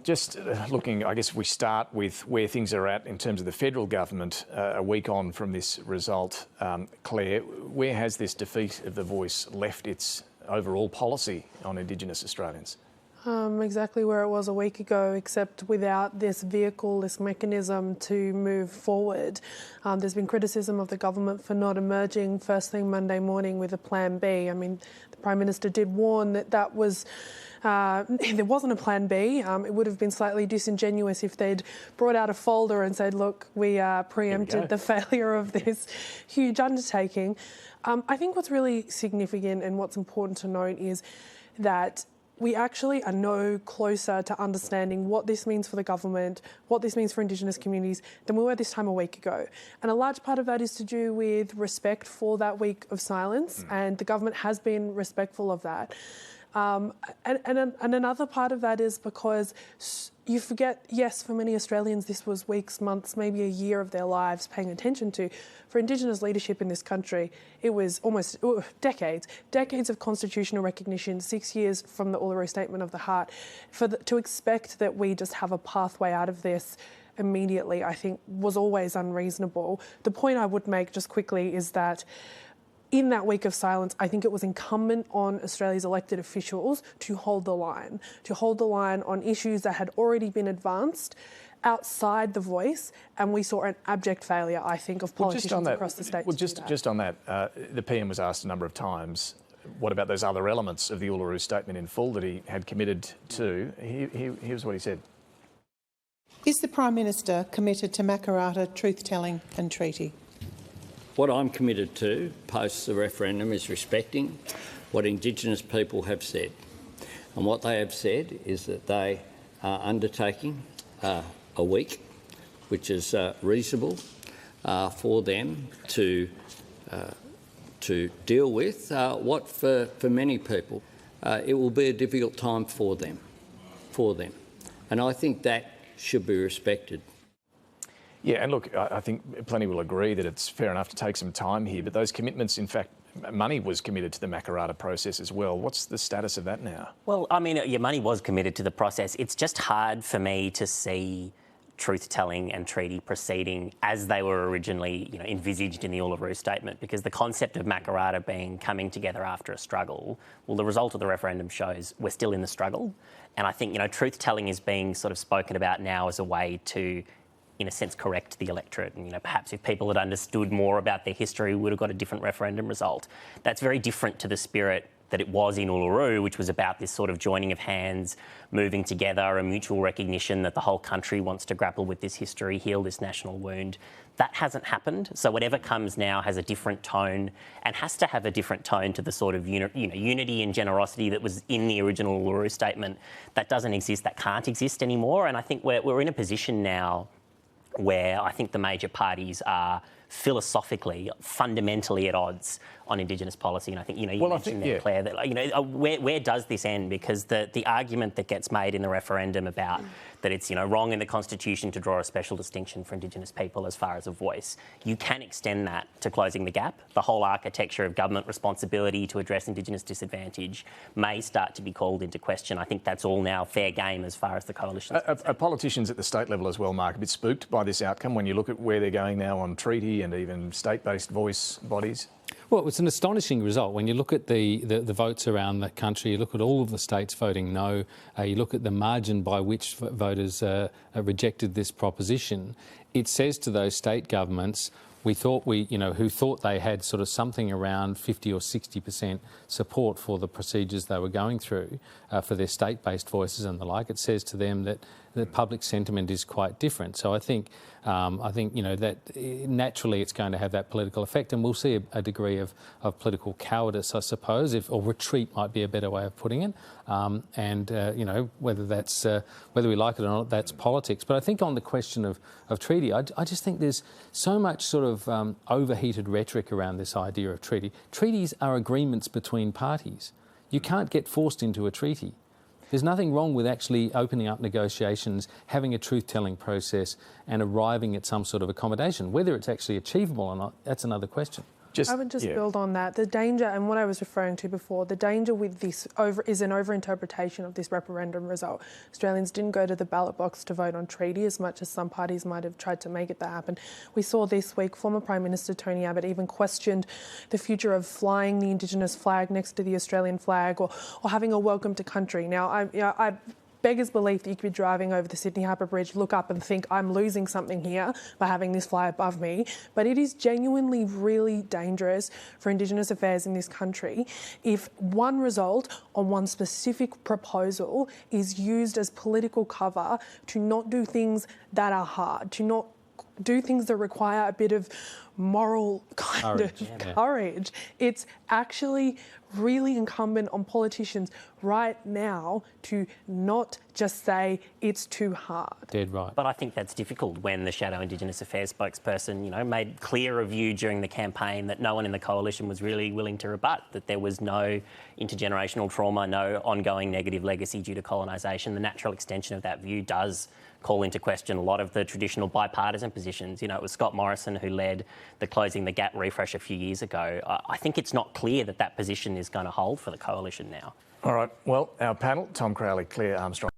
just looking, I guess we start with where things are at in terms of the federal government a week on from this result. Claire, where has this defeat of the voice left its overall policy on Indigenous Australians? Exactly where it was a week ago, except without this vehicle, this mechanism to move forward. There's been criticism of the government for not emerging first thing Monday morning with a plan B. I mean, the Prime Minister did warn that there wasn't a plan B. It would have been slightly disingenuous if they'd brought out a folder and said, look, we preempted the failure of this huge undertaking. I think what's really significant and what's important to note is that we actually are no closer to understanding what this means for the government, what this means for Indigenous communities than we were this time a week ago. And a large part of that is to do with respect for that week of silence, and the government has been respectful of that. And another part of that is because you forget, yes, for many Australians this was weeks, months, maybe a year of their lives paying attention to. For Indigenous leadership in this country, it was almost decades of constitutional recognition, 6 years from the Uluru Statement of the Heart. To expect that we just have a pathway out of this immediately, I think, was always unreasonable. The point I would make just quickly is that in that week of silence, I think it was incumbent on Australia's elected officials to hold the line on issues that had already been advanced outside the voice, and we saw an abject failure, I think, of politicians across the state. Well, just on that, the PM was asked a number of times, what about those other elements of the Uluru Statement in full that he had committed to? Here's what he said. Is the Prime Minister committed to Makarrata truth-telling and treaty? What I'm committed to, post the referendum, is respecting what Indigenous people have said. And what they have said is that they are undertaking a week, which is reasonable for them to deal with what for many people it will be a difficult time for them. And I think that should be respected. Yeah, and look, I think plenty will agree that it's fair enough to take some time here, but those commitments, in fact, money was committed to the Makarrata process as well. What's the status of that now? Well, I mean, your money was committed to the process. It's just hard for me to see truth-telling and treaty proceeding as they were originally, envisaged in the Uluru Statement, because the concept of Makarrata being coming together after a struggle, well, the result of the referendum shows we're still in the struggle. And I think, truth-telling is being sort of spoken about now as a way to, in a sense, correct the electorate. And, perhaps if people had understood more about their history, we would have got a different referendum result. That's very different to the spirit that it was in Uluru, which was about this sort of joining of hands, moving together, a mutual recognition that the whole country wants to grapple with this history, heal this national wound. That hasn't happened. So whatever comes now has a different tone, and has to have a different tone to the sort of unity and generosity that was in the original Uluru Statement. That doesn't exist, that can't exist anymore. And I think we're in a position now where I think the major parties are philosophically, fundamentally at odds on Indigenous policy. And I think, you mentioned there, Claire, that, where does this end? Because the argument that gets made in the referendum about that it's, wrong in the Constitution to draw a special distinction for Indigenous people as far as a voice, you can extend that to closing the gap. The whole architecture of government responsibility to address Indigenous disadvantage may start to be called into question. I think that's all now fair game as far as the coalition is concerned. Are politicians at the state level as well, Mark, a bit spooked by this outcome when you look at where they're going now on treaty and even state-based voice bodies? Well, it's an astonishing result. When you look at the votes around the country, you look at all of the states voting no, you look at the margin by which voters rejected this proposition, it says to those state governments, who thought they had sort of something around 50 or 60% support for the procedures they were going through for their state-based voices and the like, it says to them that the public sentiment is quite different. So I think that naturally it's going to have that political effect, and we'll see a degree of political cowardice, I suppose, or retreat might be a better way of putting it. Whether we like it or not, that's politics. But I think on the question of treaty, I just think there's so much sort of overheated rhetoric around this idea of treaty. Treaties are agreements between parties. You can't get forced into a treaty. There's nothing wrong with actually opening up negotiations, having a truth-telling process and arriving at some sort of accommodation. Whether it's actually achievable or not, that's another question. I would just build on that. The danger, and what I was referring to before, the danger with this is an overinterpretation of this referendum result. Australians didn't go to the ballot box to vote on treaty as much as some parties might have tried to make it that happen. We saw this week former Prime Minister Tony Abbott even questioned the future of flying the Indigenous flag next to the Australian flag or having a welcome to country. Now, I beggars belief that you could be driving over the Sydney Harbour Bridge, look up and think, I'm losing something here by having this fly above me. But it is genuinely really dangerous for Indigenous affairs in this country if one result on one specific proposal is used as political cover to not do things that are hard, to not do things that require a bit of moral courage. It's actually really incumbent on politicians right now to not just say it's too hard. Dead right. But I think that's difficult when the Shadow Indigenous Affairs spokesperson, made clear of view during the campaign that no one in the coalition was really willing to rebut, that there was no intergenerational trauma, no ongoing negative legacy due to colonisation. The natural extension of that view does call into question a lot of the traditional bipartisan positions. It was Scott Morrison who led the Closing the Gap refresh a few years ago. I think it's not clear that position is going to hold for the coalition now. All right, well, our panel, Tom Crowley, Claire Armstrong.